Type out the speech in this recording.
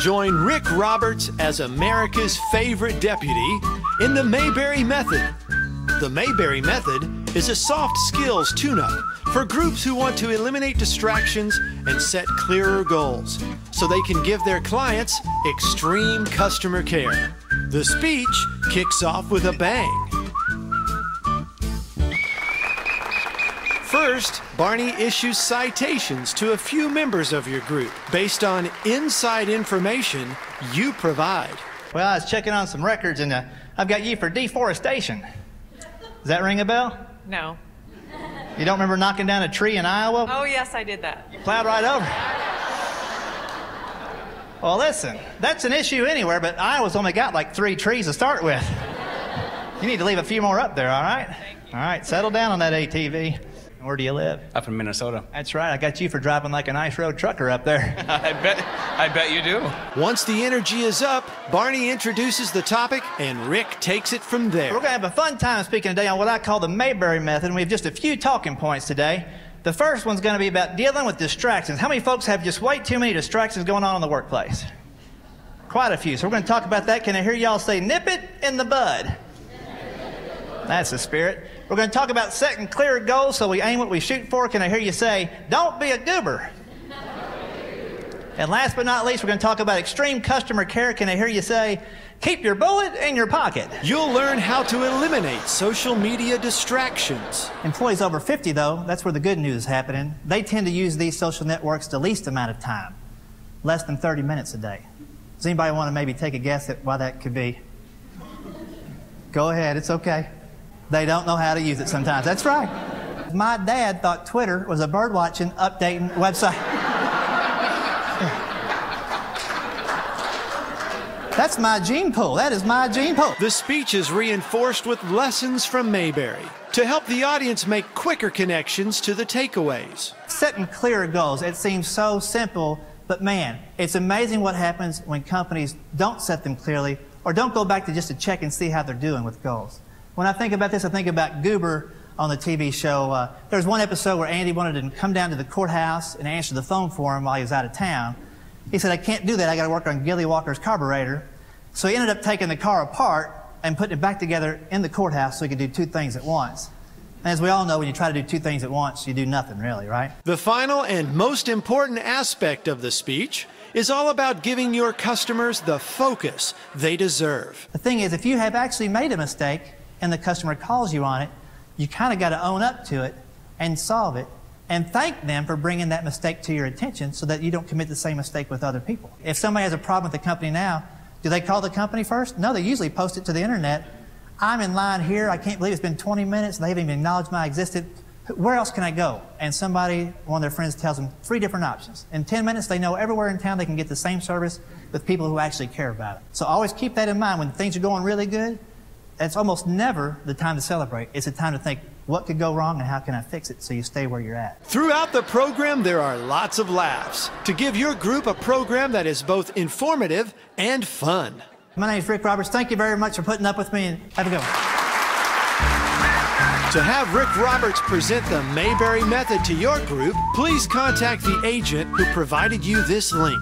Join Rick Roberts as America's favorite deputy in the Mayberry method. The Mayberry method is a soft skills tune-up for groups who want to eliminate distractions and set clearer goals so they can give their clients extreme customer care. The speech kicks off with a bang. First, Barney issues citations to a few members of your group based on inside information you provide. Well, I was checking on some records, and I've got you for deforestation. Does that ring a bell? No. You don't remember knocking down a tree in Iowa? Oh, yes, I did that. You plowed right over. Well, listen, that's an issue anywhere, but Iowa's only got like 3 trees to start with. You need to leave a few more up there, all right? Thank you. All right, settle down on that ATV. Where do you live? Up in Minnesota. That's right. I got you for driving like a nice road trucker up there. I bet you do. Once the energy is up, Barney introduces the topic and Rick takes it from there. We're going to have a fun time speaking today on what I call the Mayberry method, and we have just a few talking points today. The first one's going to be about dealing with distractions. How many folks have just way too many distractions going on in the workplace? Quite a few. So we're going to talk about that. Can I hear y'all say, nip it in the bud? That's the spirit. We're going to talk about setting clear goals so we aim what we shoot for. Can I hear you say, don't be a goober? And last but not least, we're going to talk about extreme customer care. Can I hear you say, keep your bullet in your pocket? You'll learn how to eliminate social media distractions. Employees over 50, though, that's where the good news is happening. They tend to use these social networks the least amount of time, less than 30 minutes a day. Does anybody want to maybe take a guess at why that could be? Go ahead, it's okay. They don't know how to use it sometimes. That's right. My dad thought Twitter was a bird-watching, updating website. That's my gene pool. That is my gene pool. The speech is reinforced with lessons from Mayberry to help the audience make quicker connections to the takeaways. Setting clearer goals. It seems so simple, but man, it's amazing what happens when companies don't set them clearly or don't go back to just to check and see how they're doing with goals. When I think about this, I think about Goober on the TV show. There was one episode where Andy wanted to come down to the courthouse and answer the phone for him while he was out of town. He said, I can't do that. I got to work on Gilly Walker's carburetor. So he ended up taking the car apart and putting it back together in the courthouse so he could do 2 things at once. And as we all know, when you try to do 2 things at once, you do nothing really, right? The final and most important aspect of the speech is all about giving your customers the focus they deserve. The thing is, if you have actually made a mistake and the customer calls you on it, you kind of got to own up to it and solve it and thank them for bringing that mistake to your attention so that you don't commit the same mistake with other people. If somebody has a problem with the company now, do they call the company first? No, they usually post it to the internet. I'm in line here. I can't believe it's been 20 minutes. They haven't even acknowledged my existence. Where else can I go? And somebody, one of their friends, tells them 3 different options. In 10 minutes, they know everywhere in town they can get the same service with people who actually care about it. So always keep that in mind. When things are going really good, it's almost never the time to celebrate. It's a time to think, what could go wrong and how can I fix it so you stay where you're at? Throughout the program, there are lots of laughs to give your group a program that is both informative and fun. My name is Rick Roberts. Thank you very much for putting up with me, and have a good one. To have Rick Roberts present the Mayberry method to your group, please contact the agent who provided you this link.